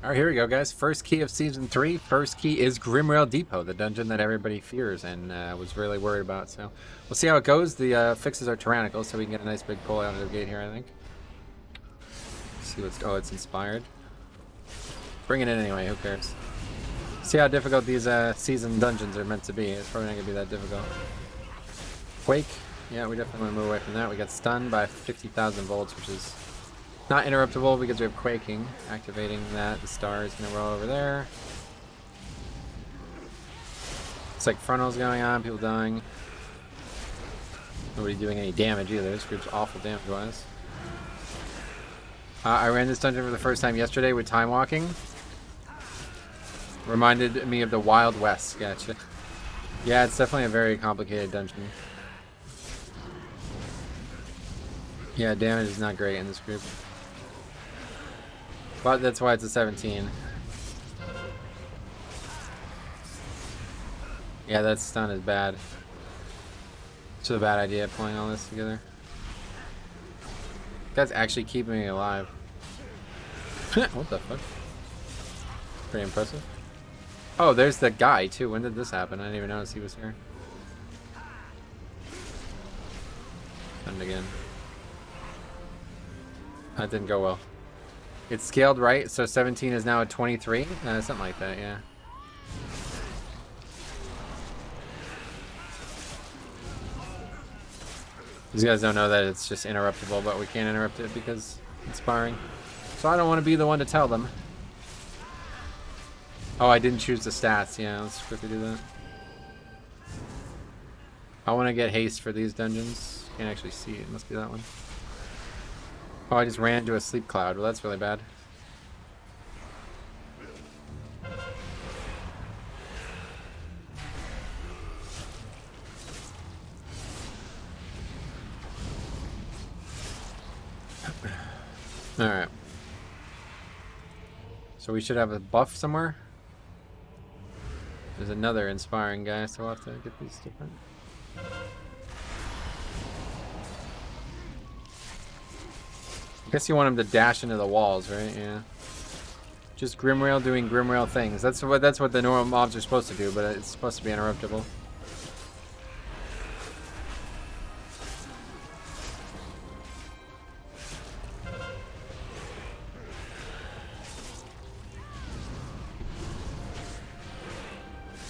Alright, here we go, guys. First key of Season 3. First key is Grimrail Depot, the dungeon that everybody fears and was really worried about. So we'll see how it goes. The fixes are tyrannical, so we can get a nice big pull out of the gate here, I think. See what's... Oh, it's inspired. Bring it in anyway, who cares? See how difficult these season dungeons are meant to be. It's probably not going to be that difficult. Quake. Yeah, we definitely want to move away from that. We got stunned by 50,000 volts, which is... not interruptible because we have quaking. Activating that, the star is going to roll over there. It's like frontals going on, people dying. Nobody doing any damage either. This group's awful damage-wise. I ran this dungeon for the first time yesterday with time walking. Reminded me of the Wild West. Gotcha. Yeah, it's definitely a very complicated dungeon. Yeah, damage is not great in this group. But that's why it's a 17. Yeah, that stun is bad. It's a bad idea pulling all this together. That's actually keeping me alive. What the fuck? Pretty impressive. Oh, there's the guy too. When did this happen? I didn't even notice he was here. And again. That didn't go well. It's scaled right, so 17 is now at 23. Something like that, yeah. These guys don't know that it's just interruptible, but we can't interrupt it because it's sparring. So I don't want to be the one to tell them. Oh, I didn't choose the stats. Yeah, let's quickly do that. I want to get haste for these dungeons. Can't actually see it. It must be that one. Oh, I just ran into a sleep cloud. Well, that's really bad. Alright. So we should have a buff somewhere. There's another inspiring guy, so we'll have to get these different. I guess you want him to dash into the walls, right? Yeah. Just Grimrail doing Grimrail things. That's what the normal mobs are supposed to do, but it's supposed to be interruptible.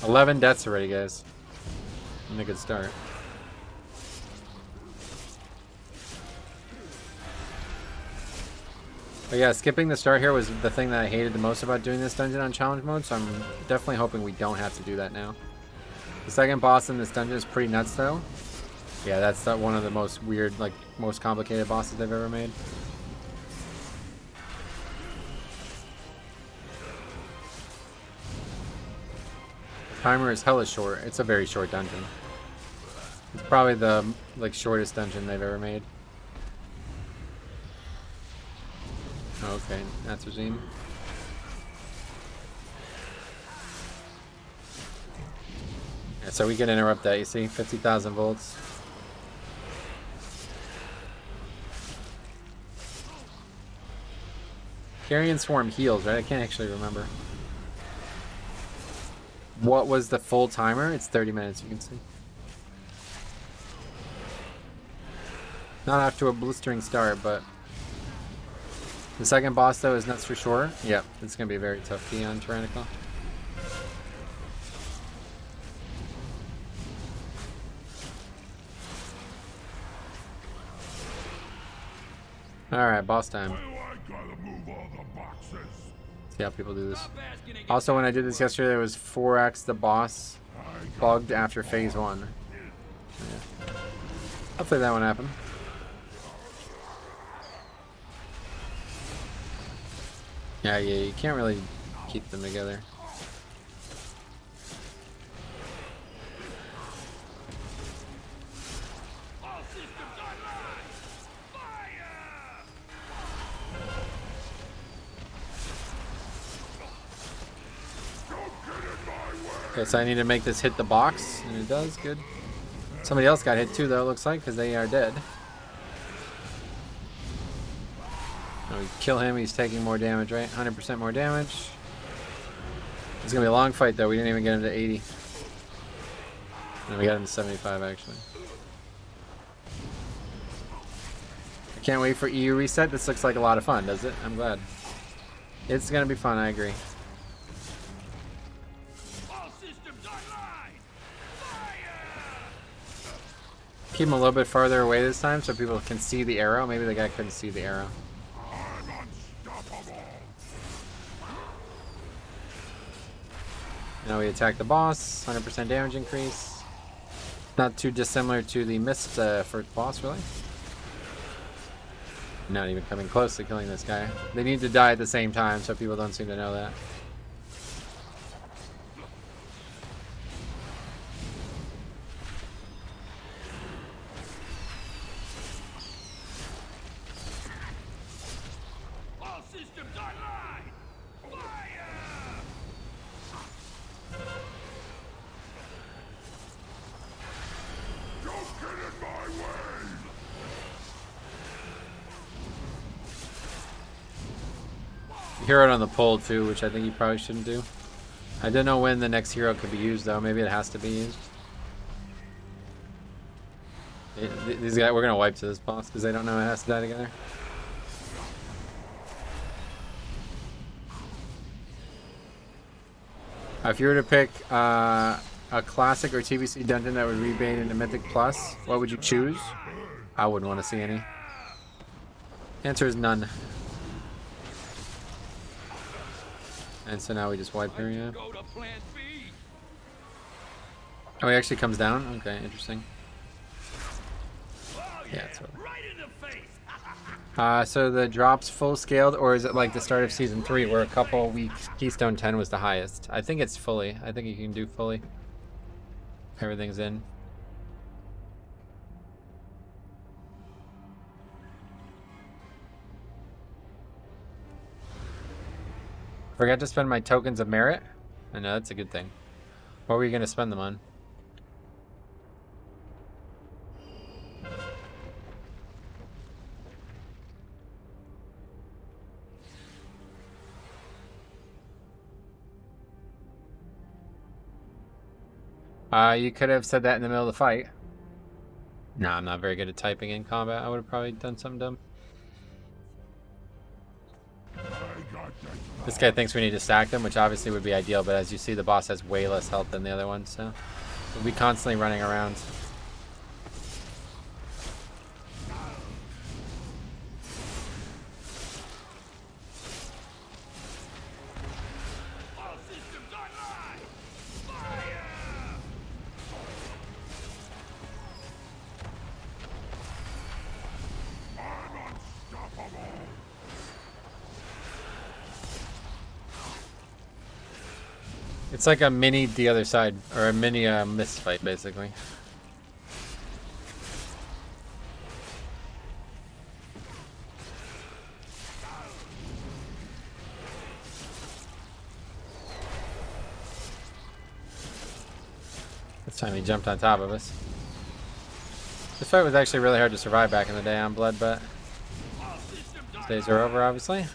$11 deaths already, guys. And a good start. But yeah, skipping the start here was the thing that I hated the most about doing this dungeon on challenge mode, so I'm definitely hoping we don't have to do that now. The second boss in this dungeon is pretty nuts, though. Yeah, that's one of the most weird, like, most complicated bosses they've ever made. The timer is hella short. It's a very short dungeon. It's probably the, like, shortest dungeon they've ever made. Okay, that's regime. Yeah, so we can interrupt that, you see? 50,000 volts. Carrion Swarm heals, right? I can't actually remember. What was the full timer? It's 30 minutes, you can see. Not after a blistering start, but... the second boss, though, is nuts for sure. Yep, it's going to be a very tough key on Tyrannical. Alright, boss time. See how people do this. Also, when I did this yesterday, it was 4x the boss bugged after phase 1. Yeah. Hopefully that won't happen. Yeah, you can't really keep them together. Okay, so I need to make this hit the box, and it does, good. Somebody else got hit too, though, it looks like, because they are dead. Oh, we kill him, he's taking more damage, right? 100% more damage. It's gonna be a long fight though, we didn't even get him to 80. No, we got him to 75 actually. I can't wait for EU reset. This looks like a lot of fun, does it? I'm glad. It's gonna be fun, I agree. Keep him a little bit farther away this time so people can see the arrow. Maybe the guy couldn't see the arrow. Now we attack the boss. 100% damage increase. Not too dissimilar to the missed first boss, really. Not even coming close to killing this guy. They need to die at the same time, so people don't seem to know that. All systems online! Fire! Don't get in my way! Hero it on the pole too, which I think you probably shouldn't do. I don't know when the next hero could be used though. Maybe it has to be used. These guys, we're gonna wipe to this boss because they don't know it has to die together. If you were to pick a classic or TBC dungeon that would rebate into Mythic Plus, what would you choose? I wouldn't want to see any. Answer is none. And so now we just wipe here, yeah. Oh, he actually comes down? Okay, interesting. Yeah, it's over. So the drops full scaled, or is it like the start of season 3 where a couple weeks Keystone 10 was the highest? I think it's fully. I think you can do fully. Everything's in. Forgot to spend my tokens of merit? I know, that's a good thing. What were you going to spend them on? You could have said that in the middle of the fight. No, I'm not very good at typing in combat. I would have probably done something dumb. This guy thinks we need to stack them, which obviously would be ideal, but as you see, the boss has way less health than the other one, so we'll be constantly running around. It's like a mini the other side, or a mini mist fight, basically. This time he jumped on top of us. This fight was actually really hard to survive back in the day on Blood, but these days are over, obviously.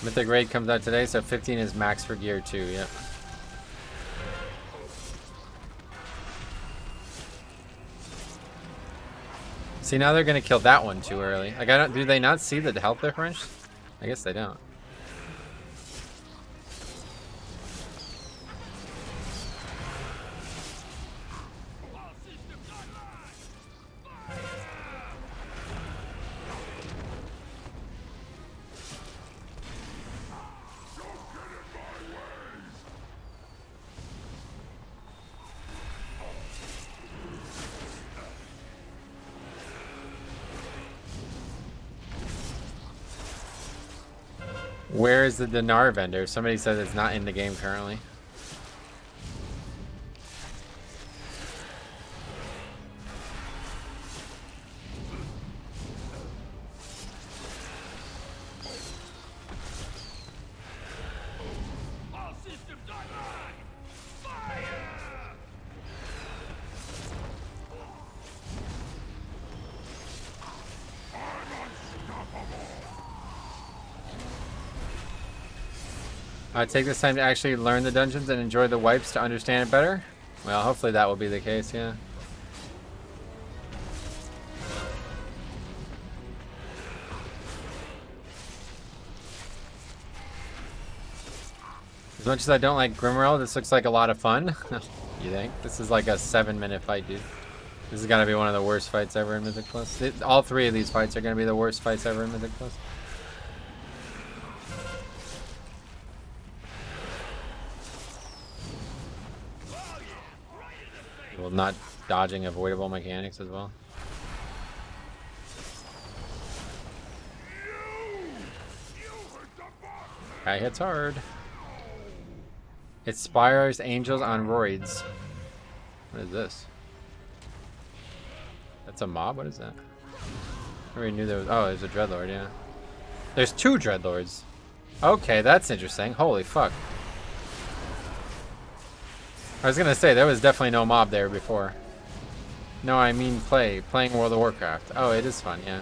Mythic Raid comes out today, so 15 is max for gear 2, yep. See, now they're gonna kill that one too early. Like, do they not see the health difference? I guess they don't. Where is the dinar vendor? Somebody says it's not in the game currently. Take this time to actually learn the dungeons and enjoy the wipes to understand it better. Well, hopefully that will be the case, yeah. As much as I don't like Grimrail, this looks like a lot of fun. You think? This is like a 7-minute fight, dude. This is gonna be one of the worst fights ever in Mythic Plus. All three of these fights are gonna be the worst fights ever in Mythic Plus. Well, not dodging avoidable mechanics as well. Guy hits hard. It spires angels on roids. What is this? That's a mob? What is that? I already knew there was. Oh, there's a Dreadlord, yeah. There's 2 Dreadlords. Okay, that's interesting. Holy fuck. I was gonna say, there was definitely no mob there before. No, I mean playing World of Warcraft. Oh, it is fun, yeah.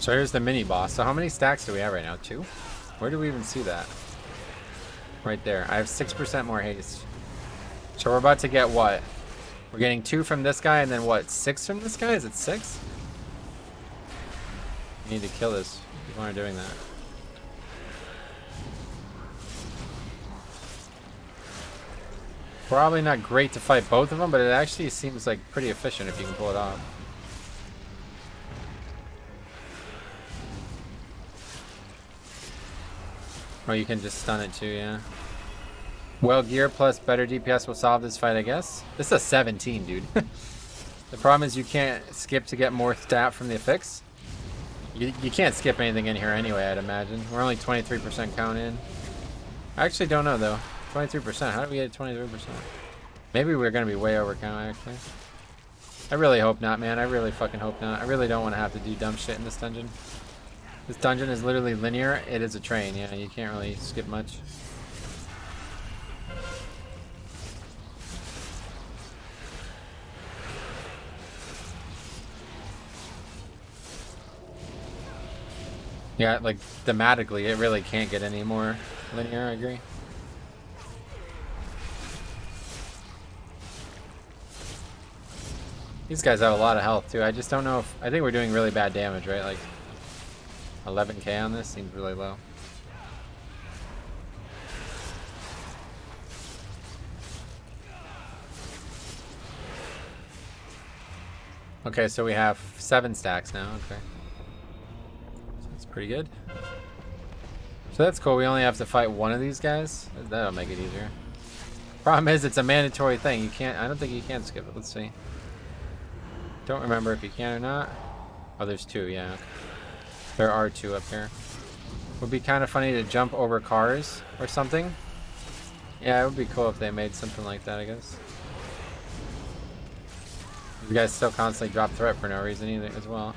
So here's the mini boss. So how many stacks do we have right now? 2? Where do we even see that? Right there. I have 6% more haste. So we're about to get what? We're getting 2 from this guy and then what? 6 from this guy? Is it 6? We need to kill this. People aren't doing that. Probably not great to fight both of them, but it actually seems like pretty efficient if you can pull it off. Or you can just stun it too, yeah. Well, gear plus better DPS will solve this fight, I guess. This is a 17, dude. The problem is you can't skip to get more stat from the affix. You can't skip anything in here anyway, I'd imagine. We're only 23% count in. I actually don't know, though. 23%. How did we get 23%? Maybe we're going to be way over count, actually. I really hope not, man. I really fucking hope not. I really don't want to have to do dumb shit in this dungeon. This dungeon is literally linear. It is a train, yeah. You can't really skip much. Yeah, like, thematically, it really can't get any more linear, I agree. These guys have a lot of health, too. I just don't know if... I think we're doing really bad damage, right? Like, 11k on this seems really low. Okay, so we have 7 stacks now, okay. Pretty good. So that's cool. We only have to fight one of these guys. That'll make it easier. Problem is, it's a mandatory thing. You can't. I don't think you can skip it. Let's see. Don't remember if you can or not. Oh, there's 2. Yeah, there are 2 up here. Would be kind of funny to jump over cars or something. Yeah, it would be cool if they made something like that, I guess. You guys still constantly drop threat for no reason either, as well.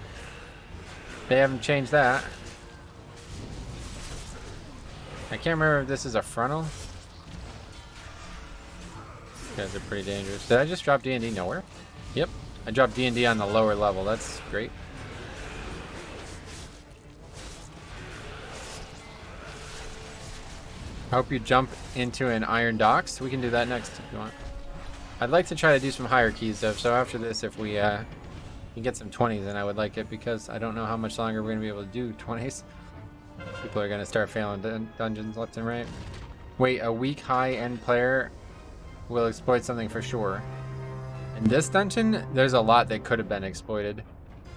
They haven't changed that. I can't remember if this is a frontal. These guys are pretty dangerous. Did I just drop D&D nowhere? Yep. I dropped D&D on the lower level. That's great. I hope you jump into an iron docks. We can do that next if you want. I'd like to try to do some higher keys though. So after this, if we can get some 20s, then I would like it, because I don't know how much longer we're going to be able to do 20s. People are going to start failing dungeons left and right. Wait, a weak high-end player will exploit something for sure. In this dungeon, there's a lot that could have been exploited.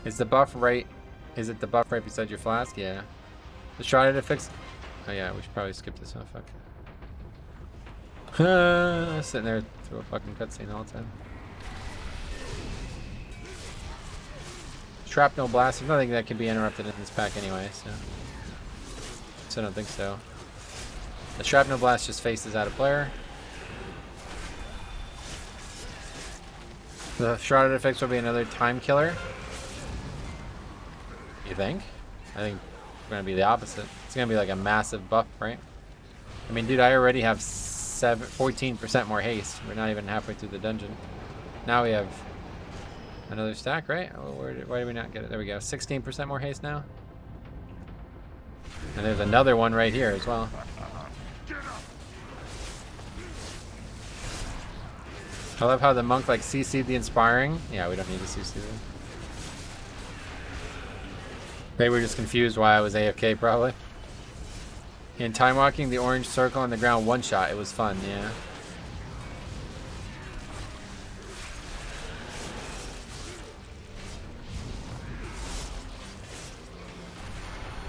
Is the buff right? Is it the buff right beside your flask? Yeah. The shrouded affix. Oh yeah, we should probably skip this one. Fuck. Sitting there through a fucking cutscene all the time. Shrapnel blast. There's nothing that can be interrupted in this pack anyway, so I don't think so. The shrapnel blast just faces out a player. The shrouded effects will be another time killer. You think? I think it's gonna be the opposite. It's gonna be like a massive buff, right? I mean, dude, I already have 7 14% more haste. We're not even halfway through the dungeon. Now we have another stack, right? Oh, why did we not get it? There we go. 16% more haste now. And there's another one right here as well. I love how the monk like CC'd the inspiring. Yeah, we don't need to CC them. Maybe we're just confused why I was AFK probably. In time walking, the orange circle on the ground one shot. It was fun, yeah.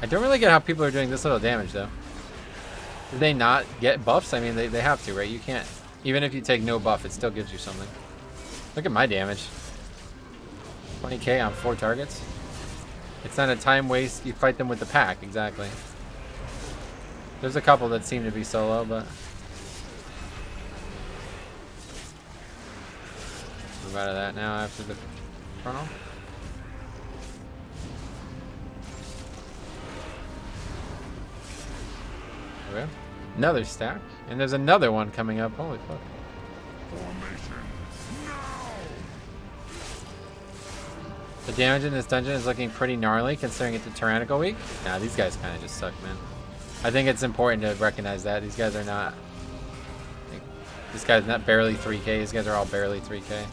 I don't really get how people are doing this little damage though. Did they not get buffs? I mean, they have to, right? You can't. Even if you take no buff, it still gives you something. Look at my damage. 20k on 4 targets. It's not a time waste. You fight them with the pack, exactly. There's a couple that seem to be solo, but... Move out of that now after the frontal. Okay. Another stack. And there's another one coming up. Holy fuck. The damage in this dungeon is looking pretty gnarly considering it's a tyrannical week. Nah, these guys kind of just suck, man. I think it's important to recognize that. These guys are not... Like, this guy's not barely 3k. These guys are all barely 3k.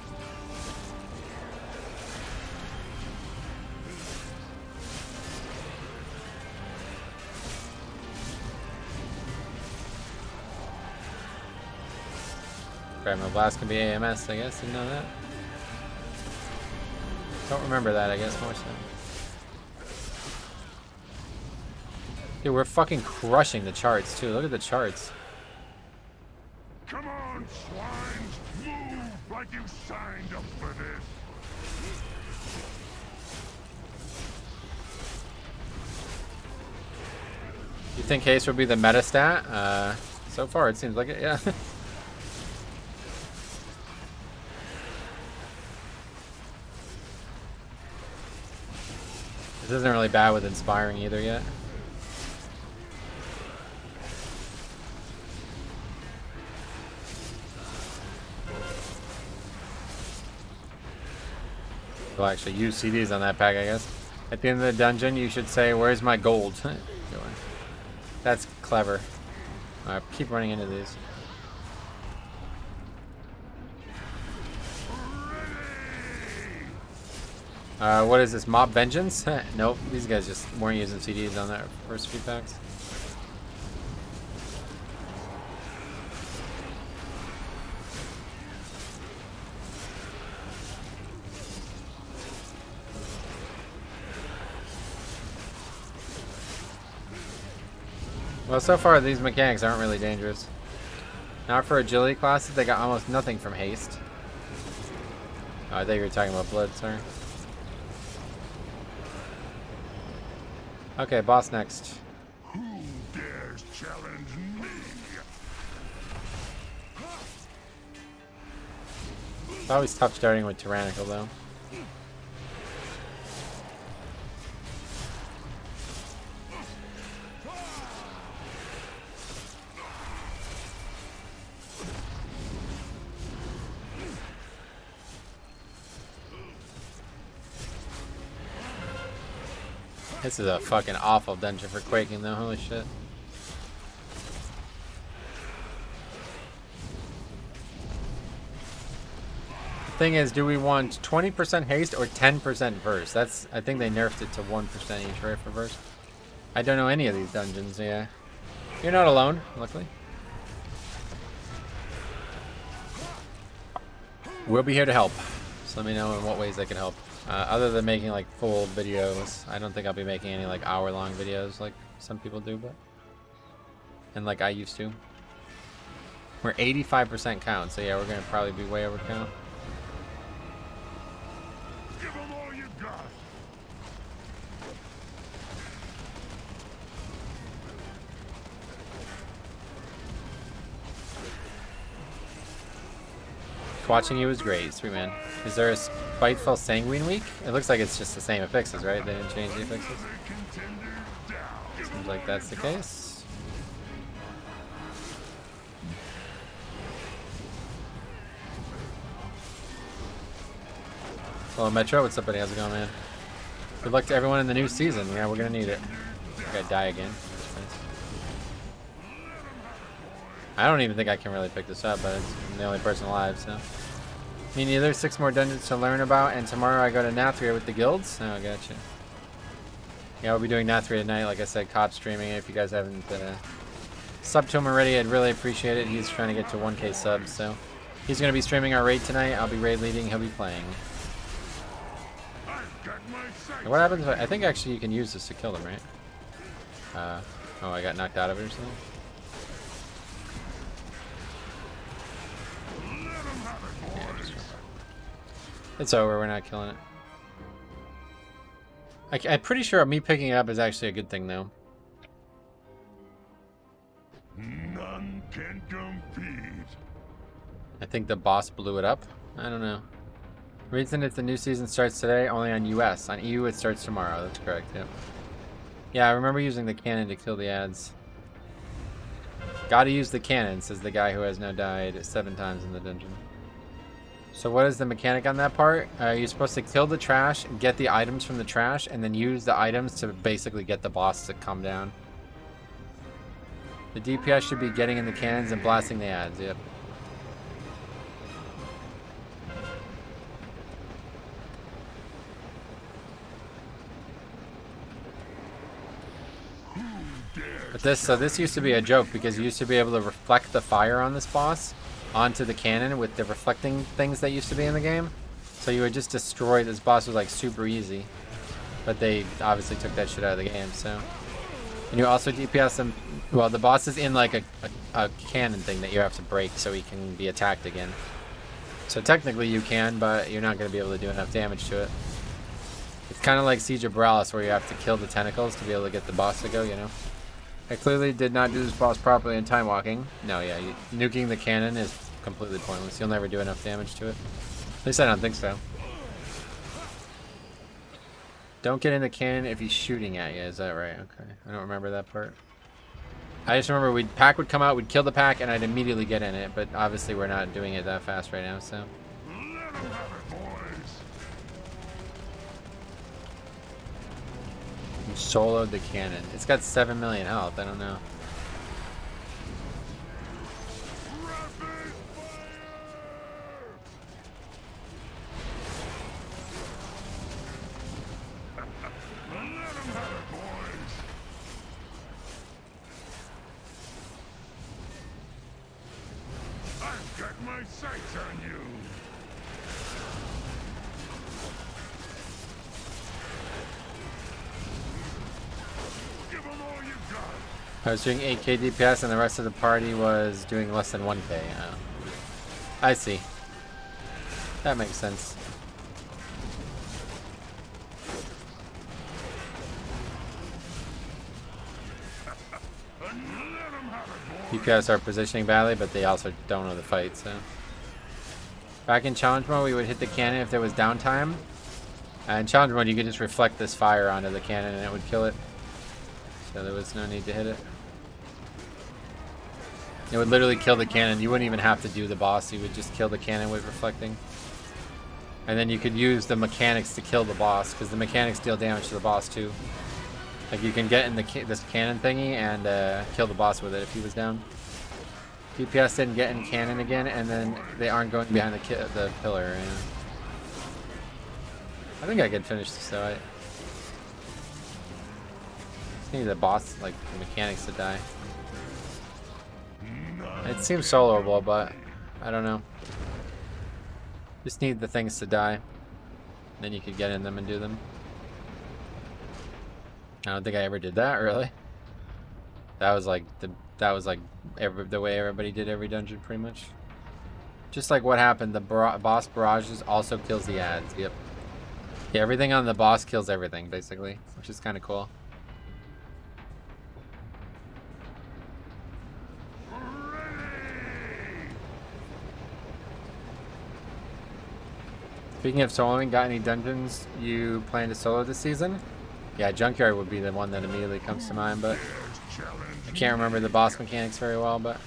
Grimrail Blast can be AMS, I guess. Didn't know that. Don't remember that, I guess, more so. Dude, we're fucking crushing the charts, too. Look at the charts. Come on, swines! Move like you signed up for this! You think haste would be the meta stat? So far, it seems like it, yeah. This isn't really bad with inspiring either yet. We'll actually use CDs on that pack, I guess. At the end of the dungeon, you should say, "Where's my gold?" That's clever. Alright, keep running into these. What is this? Mob Vengeance? Nope, these guys just weren't using CDs on their first few packs. Well, so far these mechanics aren't really dangerous. Now for agility classes, they got almost nothing from haste. Oh, I thought you were talking about blood, sorry. Okay, boss next. Who dares challenge me? It's always tough starting with tyrannical, though. This is a fucking awful dungeon for quaking though, holy shit. The thing is, do we want 20% haste or 10% verse? That's, I think they nerfed it to 1% each, right, for verse? I don't know any of these dungeons, yeah. You're not alone, luckily. We'll be here to help. So let me know in what ways I can help. Other than making like full videos, I don't think I'll be making any like hour-long videos like some people do, but and like I used to. We're 85% count, so yeah, we're gonna probably be way over count. Give them all you got! Watching you was great, sweet man. Is there a Spiteful Sanguine week? It looks like it's just the same affixes, right? They didn't change the affixes. Seems like that's the case. Hello, Metro. What's up, buddy? How's it going, man? Good luck to everyone in the new season. Yeah, we're gonna need it. I gotta die again. I don't even think I can really pick this up, but I'm the only person alive, so. Me neither. 6 more dungeons to learn about, and tomorrow I go to Nathria with the guilds. Oh, gotcha. Yeah, we'll be doing Nathria tonight. Like I said, Cop streaming it. If you guys haven't subbed to him already, I'd really appreciate it. He's trying to get to 1K subs, so. He's going to be streaming our raid tonight. I'll be raid leading. He'll be playing. And what happens if I think actually you can use this to kill them, right? Oh, I got knocked out of it or something? Yeah, just it's over. We're not killing it. I'm pretty sure me picking it up is actually a good thing, though. None can compete. I think the boss blew it up. I don't know. Reason if the new season starts today, only on US. On EU, it starts tomorrow. That's correct, yep. Yeah, I remember using the cannon to kill the ads. Gotta use the cannon, says the guy who has now died 7 times in the dungeon. So what is the mechanic on that part? You're supposed to kill the trash, get the items from the trash, and then use the items to basically get the boss to come down. The DPS should be getting in the cannons and blasting the ads, yep. But this used to be a joke because you used to be able to reflect the fire on this boss onto the cannon with the reflecting things that used to be in the game. So you would just destroy this boss. Was like super easy, but they obviously took that shit out of the game. So, and you also DPS him. Well, the boss is in like a cannon thing that you have to break so he can be attacked again. So technically you can, but you're not going to be able to do enough damage to it. It's kind of like Siege of Borealis where you have to kill the tentacles to be able to get the boss to go, you know? I clearly did not do this boss properly in time walking. No, yeah, nuking the cannon is completely pointless. You'll never do enough damage to it. At least I don't think so. Don't get in the cannon if he's shooting at you. Is that right? Okay. I don't remember that part. I just remember pack would come out, we'd kill the pack, and I'd immediately get in it. But obviously we're not doing it that fast right now, so. You soloed the cannon. It's got 7 million health. I don't know. I've got my sights on you. I was doing 8k DPS and the rest of the party was doing less than 1k. I see. That makes sense. DPS are positioning badly, but they also don't know the fight, so. Back in challenge mode, we would hit the cannon if there was downtime. In challenge mode, you could just reflect this fire onto the cannon and it would kill it. So there was no need to hit it. It would literally kill the cannon. You wouldn't even have to do the boss. You would just kill the cannon with reflecting. And then you could use the mechanics to kill the boss, because the mechanics deal damage to the boss too. Like you can get in this cannon thingy and kill the boss with it if he was down. DPS didn't get in cannon again, and then they aren't going behind the pillar. Yeah. I think I could finish this though. I just need the boss, like the mechanics to die. It seems soloable, but I don't know. Just need the things to die. Then you could get in them and do them. I don't think I ever did that, really. That was like the way everybody did every dungeon, pretty much. Just like what happened, the boss barrages also kills the ads. Yep. Yeah, everything on the boss kills everything, basically, which is kind of cool. Speaking of soloing, got any dungeons you plan to solo this season? Yeah, Junkyard would be the one that immediately comes to mind, but I can't remember the boss mechanics very well, but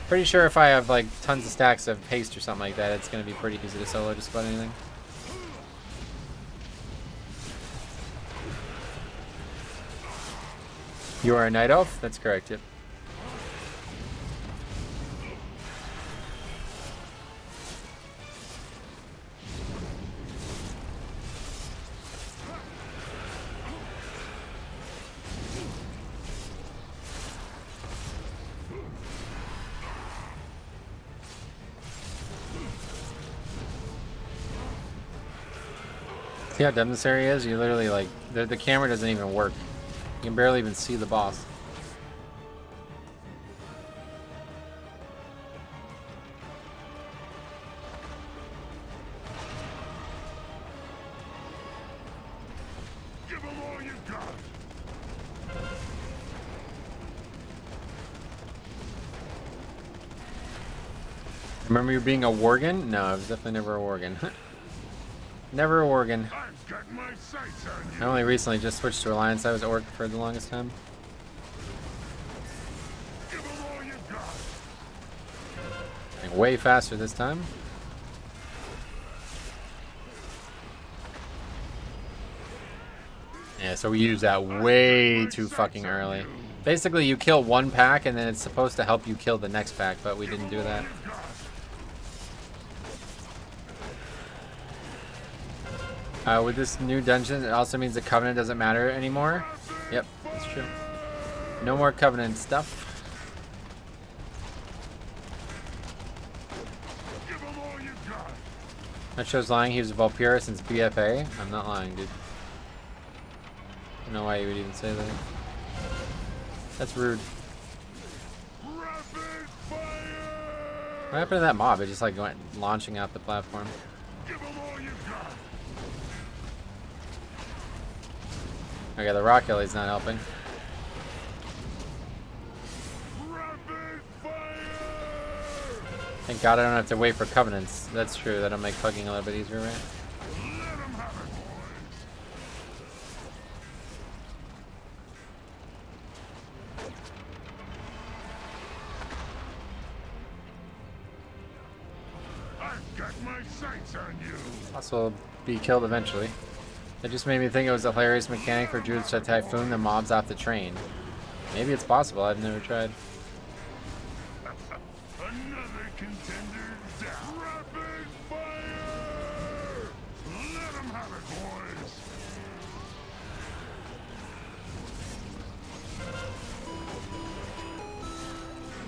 pretty sure if I have like tons of stacks of haste or something like that, it's going to be pretty easy to solo just about anything. You are a night elf? That's correct, yep. See how dumb this area is? You literally, like, the camera doesn't even work. You can barely even see the boss. Give 'em all you got. Remember you being a Worgen? No, I was definitely never a Worgen. Never a Worgen. I've got my sights on you. I only recently just switched to Alliance. I was Orc for the longest time. Give 'em all you got. Getting way faster this time. Yeah, so we use that way too fucking early. Basically, you kill one pack and then it's supposed to help you kill the next pack, but we didn't do that. With this new dungeon, it also means the Covenant doesn't matter anymore. Yep, that's true. No more Covenant stuff. Give 'em all you got. That show's lying. He was a Valpyra since BFA. I'm not lying, dude. I don't know why you would even say that. That's rude. Rapid fire. What happened to that mob? It just like went launching out the platform. Give 'em all you got. Okay, the rock Ellie's not helping. Rapid fire. Thank God I don't have to wait for Covenants. That's true. That'll make pugging a little bit easier, right? Let 'em have it, boys. I've got my sights on you. Also be killed eventually. It just made me think it was a hilarious mechanic for druids to typhoon the mobs off the train. Maybe it's possible. I've never tried. Another contender down. Rapid fire. Let 'em have it,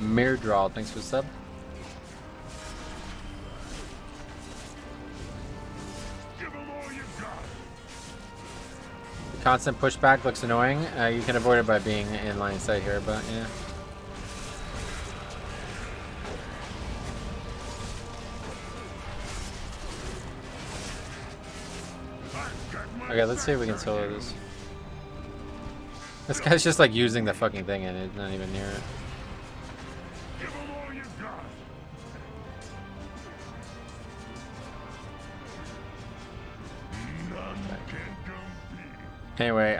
boys. Mirdrawl, thanks for the sub. Give 'em all you got. The constant pushback looks annoying. You can avoid it by being in line of sight here, but yeah. I've got my Okay, let's see if we can sights on solo you. this. This guy's just like using the fucking thing and it's not even near it. Give 'em all you got. None can compete. Anyway,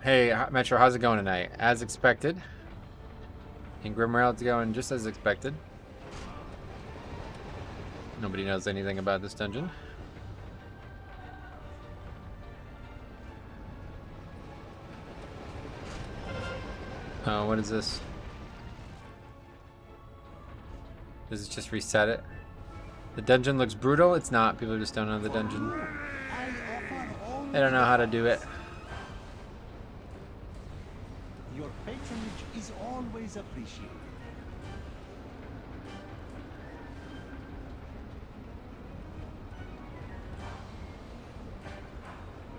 hey, Metro, how's it going tonight? As expected. In Grimrail, it's going just as expected. Nobody knows anything about this dungeon. Oh, what is this? Does it just reset it? The dungeon looks brutal. It's not. People just don't know the dungeon. They don't know how to do it. Your patronage is always appreciated.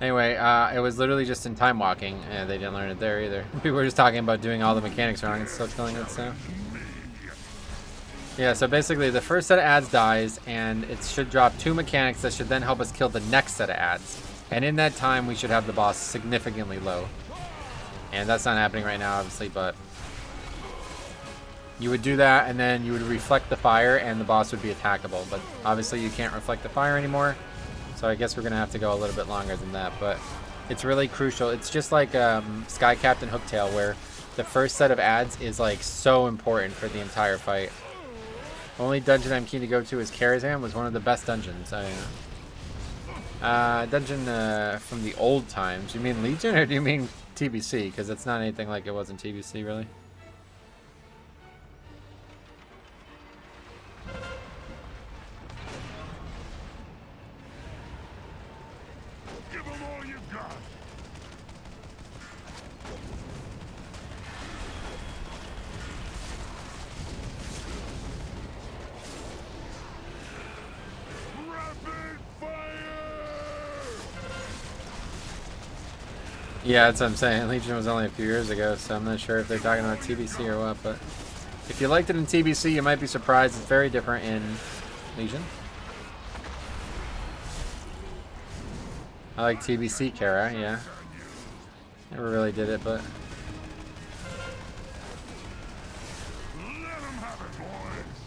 Anyway, it was literally just in time walking. They didn't learn it there either. People were just talking about doing all the mechanics wrong and still killing it, so. Yeah, so basically the first set of ads dies, and it should drop 2 mechanics that should then help us kill the next set of ads. And in that time, we should have the boss significantly low. And that's not happening right now, obviously, but you would do that, and then you would reflect the fire, and the boss would be attackable. But obviously, you can't reflect the fire anymore, so I guess we're gonna have to go a little bit longer than that. But it's really crucial. It's just like Sky Captain Hooktail, where the first set of ads is like so important for the entire fight. Only dungeon I'm keen to go to is Karazhan. Was one of the best dungeons. Dungeon from the old times. You mean Legion, or do you mean TBC, because it's not anything like it was in TBC, really. Give them all you got. Rapid fire! Yeah, that's what I'm saying. Legion was only a few years ago, so I'm not sure if they're talking about TBC or what, but if you liked it in TBC, you might be surprised. It's very different in Legion. I like TBC Kara, yeah. Never really did it, but... Let them have it, boys.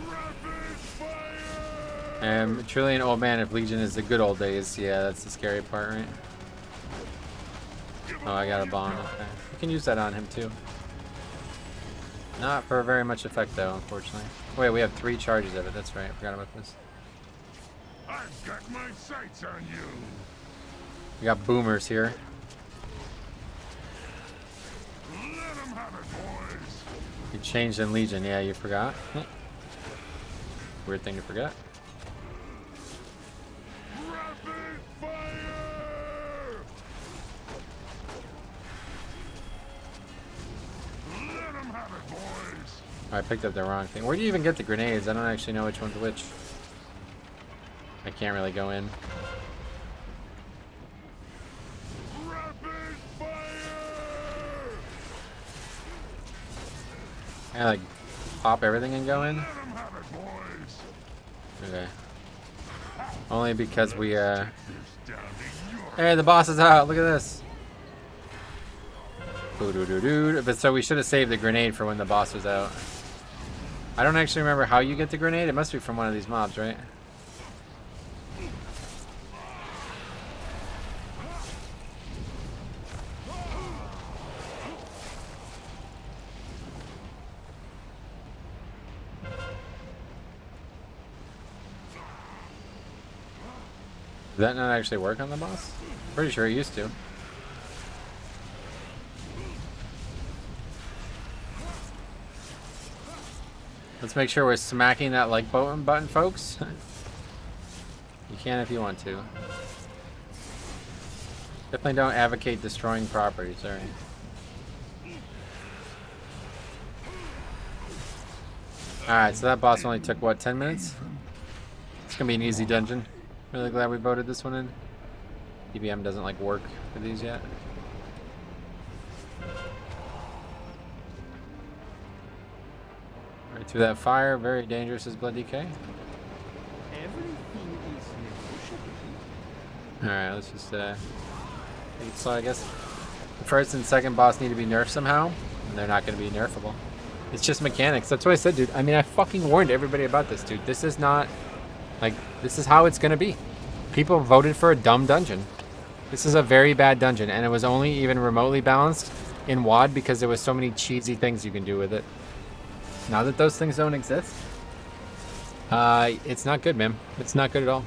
Rapid fire! Truly an old man if Legion is the good old days. Yeah, that's the scary part, right? Oh, I got a bomb. Okay. You can use that on him, too. Not for very much effect, though, unfortunately. Wait, we have 3 charges of it. That's right. I forgot about this. I've got my sights on you. We got boomers here. Let them have it, boys. You changed in Legion. Yeah, you forgot. Weird thing to forget. Rapid fire! Let them have it, boys. Oh, I picked up the wrong thing. Where do you even get the grenades? I don't actually know which one's which. I can't really go in. Rapid fire! Can I like pop everything and go in? Let them have it, boys. Okay. Only because we It's down to your Hey, the boss is out. Look at this. Doo-doo-doo-doo. But so we should have saved the grenade for when the boss was out. I don't actually remember how you get the grenade. It must be from one of these mobs, right? Does that not actually work on the boss? Pretty sure it used to. Let's make sure we're smacking that like button, folks. You can if you want to. Definitely don't advocate destroying property, sorry. Alright, so that boss only took, what, 10 minutes? It's gonna be an easy dungeon. Really glad we voted this one in. EBM doesn't like work for these yet. Right through that fire, very dangerous as Blood DK. Everything is negotiable. Alright, let's just take it slow, I guess. The first and second boss need to be nerfed somehow, and they're not going to be nerfable. It's just mechanics. That's what I said, dude. I mean, I fucking warned everybody about this, dude. This is not, like, this is how it's going to be. People voted for a dumb dungeon. This is a very bad dungeon, and it was only even remotely balanced in WoD because there was so many cheesy things you can do with it. Now that those things don't exist, it's not good, man. It's not good at all.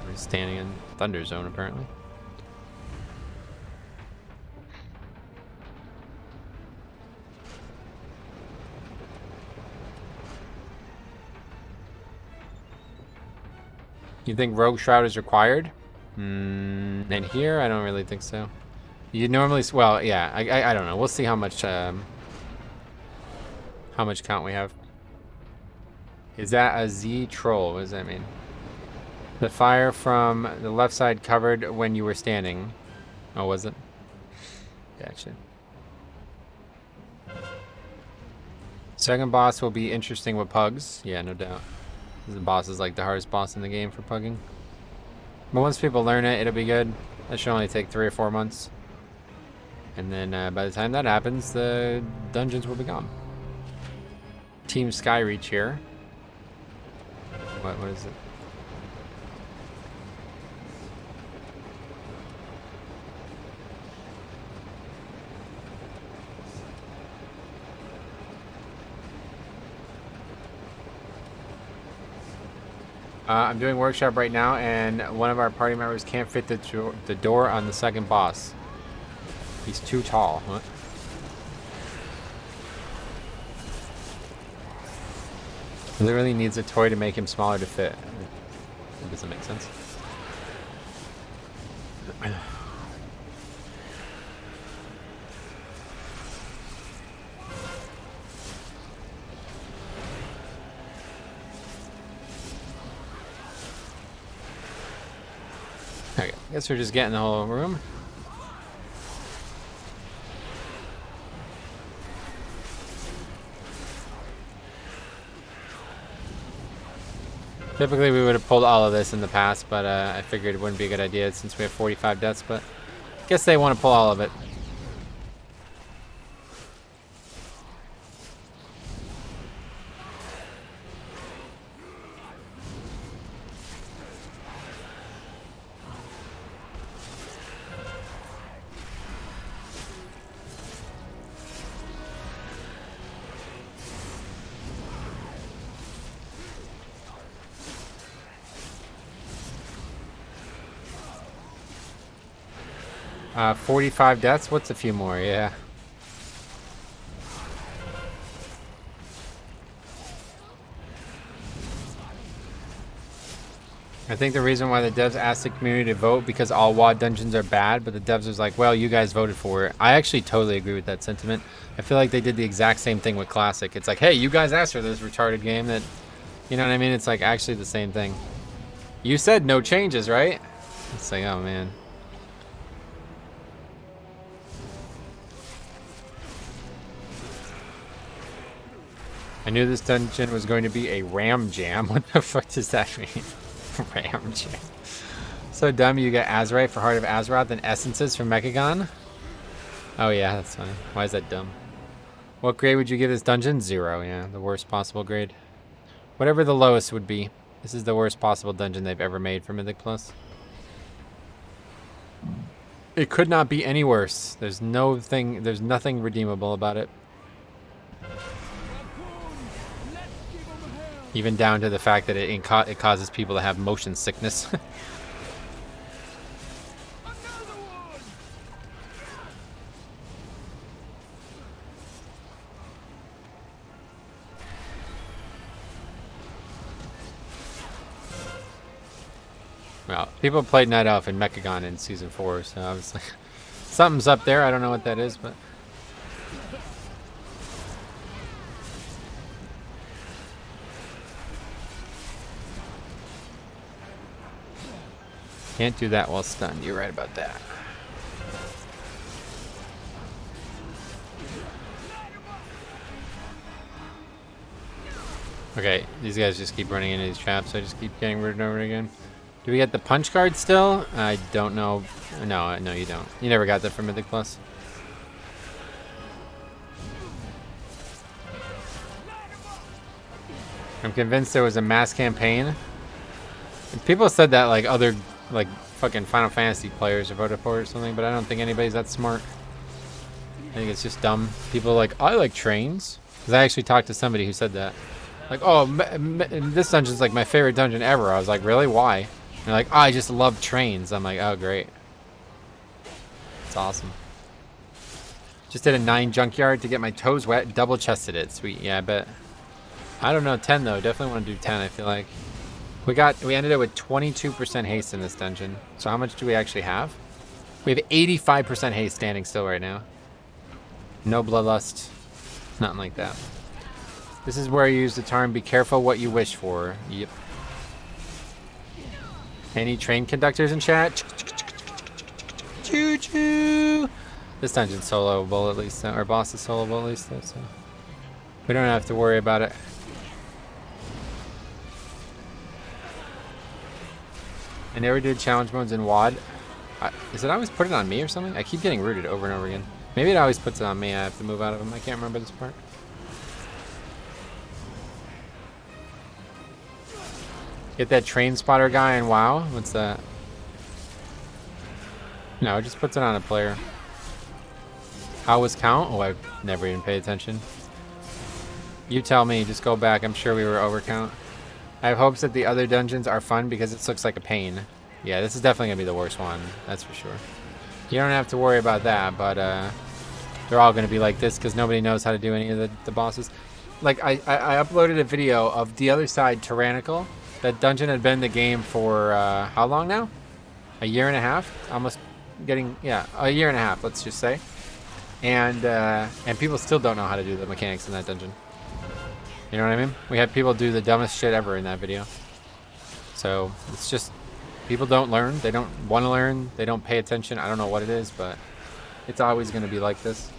We're standing in Thunder Zone, apparently. You think Rogue Shroud is required? And here, I don't really think so. You normally, well, yeah, I don't know. We'll see how much count we have. Is that a Z troll? What does that mean? The fire from the left side covered when you were standing. Oh, was it? Gotcha. Second boss will be interesting with pugs. Yeah, no doubt. The boss is like the hardest boss in the game for pugging. But once people learn it, it'll be good. That should only take 3 or 4 months. And then by the time that happens, the dungeons will be gone. Team Skyreach here. What is it? I'm doing workshop right now, and one of our party members can't fit the door on the second boss. He's too tall. What? Literally needs a toy to make him smaller to fit. It doesn't make sense. Okay, guess we're just getting the whole room. Typically we would have pulled all of this in the past, but I figured it wouldn't be a good idea since we have 45 deaths, but I guess they want to pull all of it. Uh, 45 deaths? What's a few more? Yeah. I think the reason why the devs asked the community to vote because all WoD dungeons are bad, but the devs was like, well, you guys voted for it. I actually totally agree with that sentiment. I feel like they did the exact same thing with Classic. It's like, hey, you guys asked for this retarded game that, you know what I mean? It's like actually the same thing. You said no changes, right? It's like, oh man. I knew this dungeon was going to be a ram jam. What the fuck does that mean? Ram jam. So dumb you get Azurite for Heart of Azeroth and Essences from Mechagon? Oh yeah, that's funny. Why is that dumb? What grade would you give this dungeon? 0, yeah. The worst possible grade. Whatever the lowest would be. This is the worst possible dungeon they've ever made for Mythic Plus. It could not be any worse. There's nothing redeemable about it. Even down to the fact that it causes people to have motion sickness. Well, people played Night Elf in Mechagon in Season 4, so I was like, something's up there. I don't know what that is, but... Can't do that while stunned. You're right about that. Okay, these guys just keep running into these traps, so I just keep getting rooted over again. Do we get the punch card still? I don't know. No, you don't. You never got that from Mythic Plus. I'm convinced there was a mass campaign. And people said that like other like fucking Final Fantasy players are voted for it or something, but I don't think anybody's that smart. I think it's just dumb. People are like, I like trains. Because I actually talked to somebody who said that. Like, oh, this dungeon's like my favorite dungeon ever. I was like, really? Why? And they're like, oh, I just love trains. I'm like, oh, great. It's awesome. Just did a 9 junkyard to get my toes wet. Double chested it. Sweet. Yeah, I bet. I don't know. 10 though. Definitely want to do 10. I feel like we ended up with 22% haste in this dungeon. So how much do we actually have? We have 85% haste standing still right now. No bloodlust. Nothing like that. This is where you use the term, be careful what you wish for. Yep. Any train conductors in chat? Choo-choo! This dungeon's soloable at least, our boss is soloable at least, though, so we don't have to worry about it. I never did challenge modes in WoD. Is it always put it on me or something? I keep getting rooted over and over again. Maybe it always puts it on me. I have to move out of them. I can't remember this part. Get that train spotter guy in WoW. What's that? No, it just puts it on a player. How was count? Oh, I never even paid attention. You tell me. Just go back. I'm sure we were over count. I have hopes that the other dungeons are fun because this looks like a pain. Yeah, this is definitely going to be the worst one. That's for sure. You don't have to worry about that, but they're all going to be like this because nobody knows how to do any of the bosses. Like, I uploaded a video of the other side, Tyrannical. That dungeon had been in the game for how long now? A year and a half? Almost getting, yeah, a year and a half, let's just say. And people still don't know how to do the mechanics in that dungeon. You know what I mean? We had people do the dumbest shit ever in that video. So, it's just, people don't learn. They don't want to learn. They don't pay attention. I don't know what it is, but it's always going to be like this.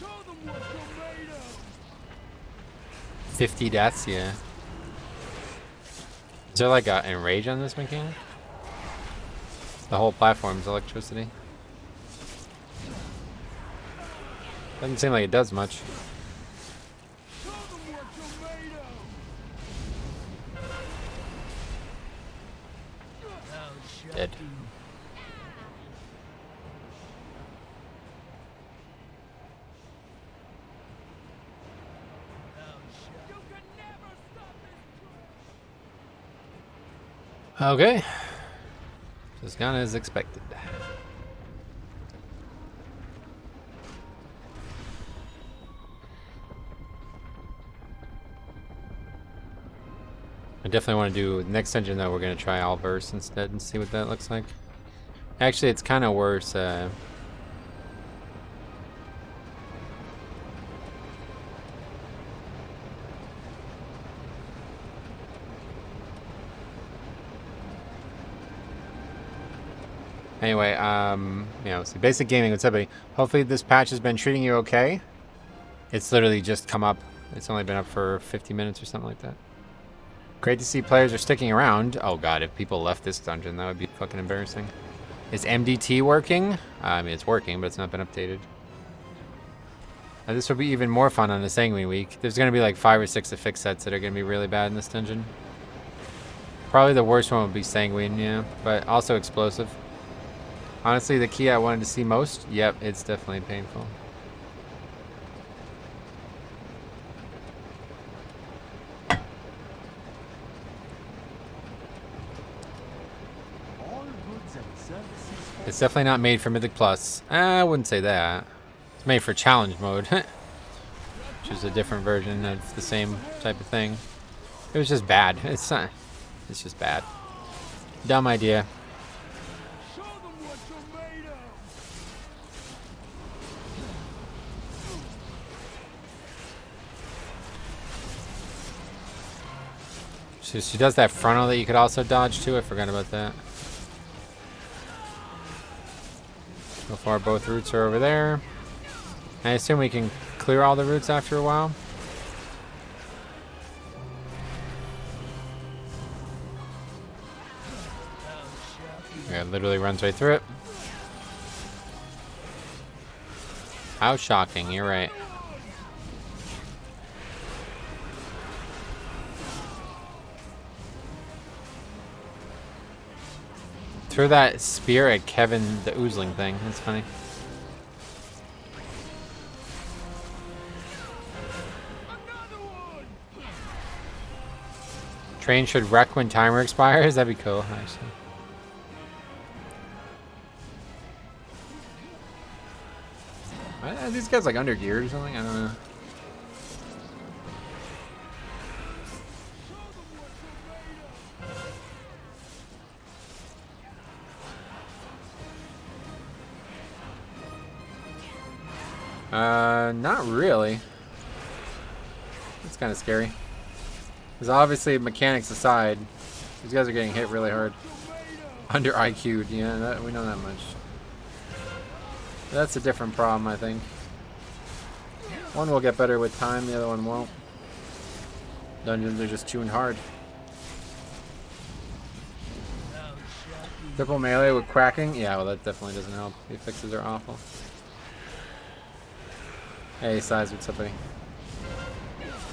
Show them what you're made of. 50 deaths, yeah. Is there like an enrage on this mechanic? The whole platform's electricity. Doesn't seem like it does much. Show them what you're made of. Dead. You can never stop this. Okay. Just gone as expected. I definitely want to do next dungeon though. We're gonna try all verse instead and see what that looks like. Actually, it's kind of worse. Anyway, yeah, let's see. Basic Gaming, what's up, buddy? Hopefully this patch has been treating you okay. It's literally just come up. It's only been up for 50 minutes or something like that. Great to see players are sticking around. Oh god, if people left this dungeon, that would be fucking embarrassing. Is MDT working? I mean, it's working, but it's not been updated. This will be even more fun on the Sanguine week. There's going to be like 5 or 6 affix sets that are going to be really bad in this dungeon. Probably the worst one would be Sanguine, yeah, but also Explosive. Honestly, the key I wanted to see most, yep, it's definitely painful. It's definitely not made for Mythic Plus. I wouldn't say that. It's made for Challenge Mode, which is a different version of the same type of thing. It was just bad. It's not. It's just bad. Dumb idea. Show them what you're made of. She does that frontal that you could also dodge too. I forgot about that. So far, both routes are over there. I assume we can clear all the routes after a while. Yeah, it literally runs right through it. How shocking, you're right. Throw that spear at Kevin the Oozling thing. That's funny. Train should wreck when timer expires. That'd be cool, actually. Are these guys like under geared or something? I don't know. Not really. That's kind of scary. Because obviously, mechanics aside, these guys are getting hit really hard. Under IQ'd, yeah, that, we know that much. That's a different problem, I think. One will get better with time, the other one won't. Dungeons are just tuned hard. Triple melee with cracking? Yeah, well that definitely doesn't help. The fixes are awful. Hey, Size, what's up, buddy?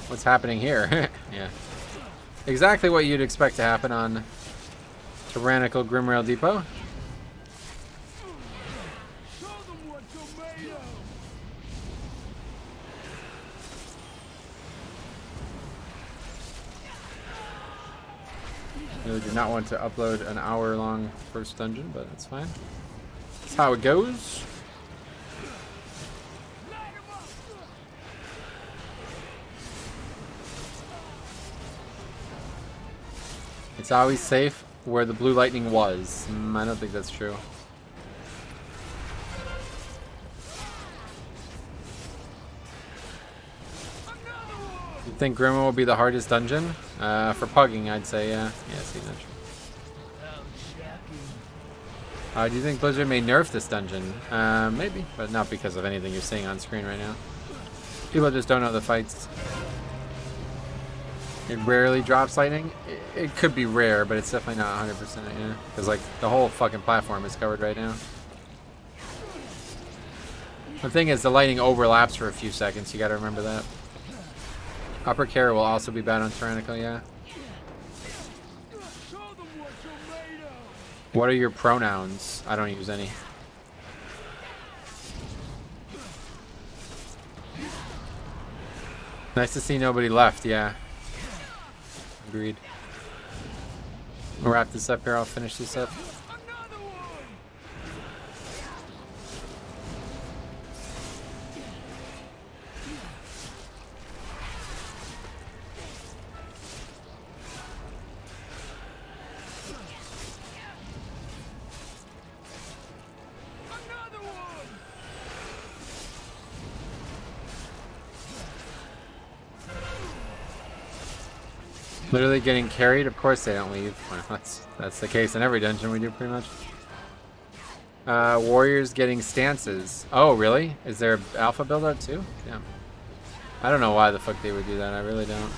What's happening here? Yeah. Exactly what you'd expect to happen on Tyrannical Grimrail Depot. Show them what you're made of. Really did not want to upload an hour-long first dungeon, but that's fine. That's how it goes. It's always safe where the blue lightning was. I don't think that's true. You think Grimrail will be the hardest dungeon? For pugging, I'd say, yeah. Yeah, see, that's true. Do you think Blizzard may nerf this dungeon? Maybe, but not because of anything you're seeing on screen right now. People just don't know the fights. It rarely drops lightning. It could be rare, but it's definitely not 100%, yeah. Because, like, the whole fucking platform is covered right now. The thing is, the lightning overlaps for a few seconds. You gotta remember that. Upper carry will also be bad on Tyrannical, yeah. What are your pronouns? I don't use any. Nice to see nobody left, yeah. Agreed. We'll wrap this up here. I'll finish this up. Literally getting carried? Of course they don't leave. Well, that's the case in every dungeon we do, pretty much. Warriors getting stances. Oh, really? Is there alpha build-up too? Yeah. I don't know why the fuck they would do that. I really don't.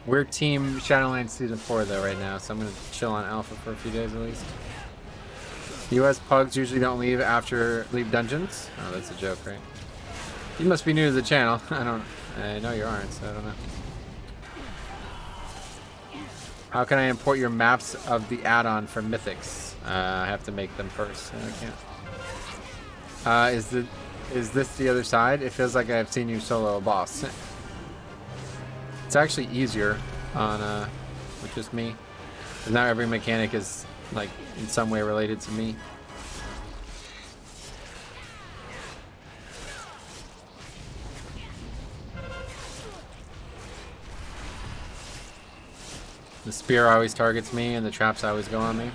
We're Team Shadowlands Season 4 though right now, so I'm going to chill on alpha for a few days at least. US pugs usually don't leave dungeons? Oh, that's a joke, right? You must be new to the channel. I know you aren't, so I don't know. How can I import your maps of the add-on for Mythics? I have to make them first, so I can't. Is this the other side? It feels like I've seen you solo a boss. It's actually easier on with just me. Because now every mechanic is like in some way related to me. The spear always targets me, and the traps always go on me.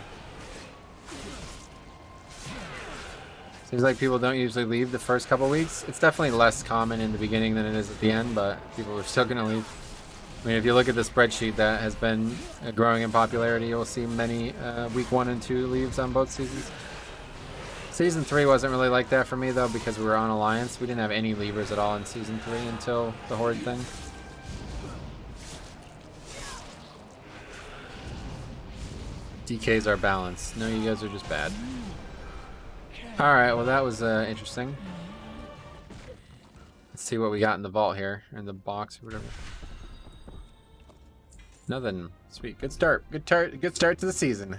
Seems like people don't usually leave the first couple weeks. It's definitely less common in the beginning than it is at the end, but people are still gonna leave. I mean, if you look at the spreadsheet that has been growing in popularity, you'll see many week 1 and 2 leaves on both seasons. Season 3 wasn't really like that for me, though, because we were on Alliance. We didn't have any leavers at all in Season 3 until the Horde thing. DKs are balanced. No, you guys are just bad. Alright, well that was interesting. Let's see what we got in the vault here. In the box or whatever. Nothing. Sweet. Good start. Good start to the season.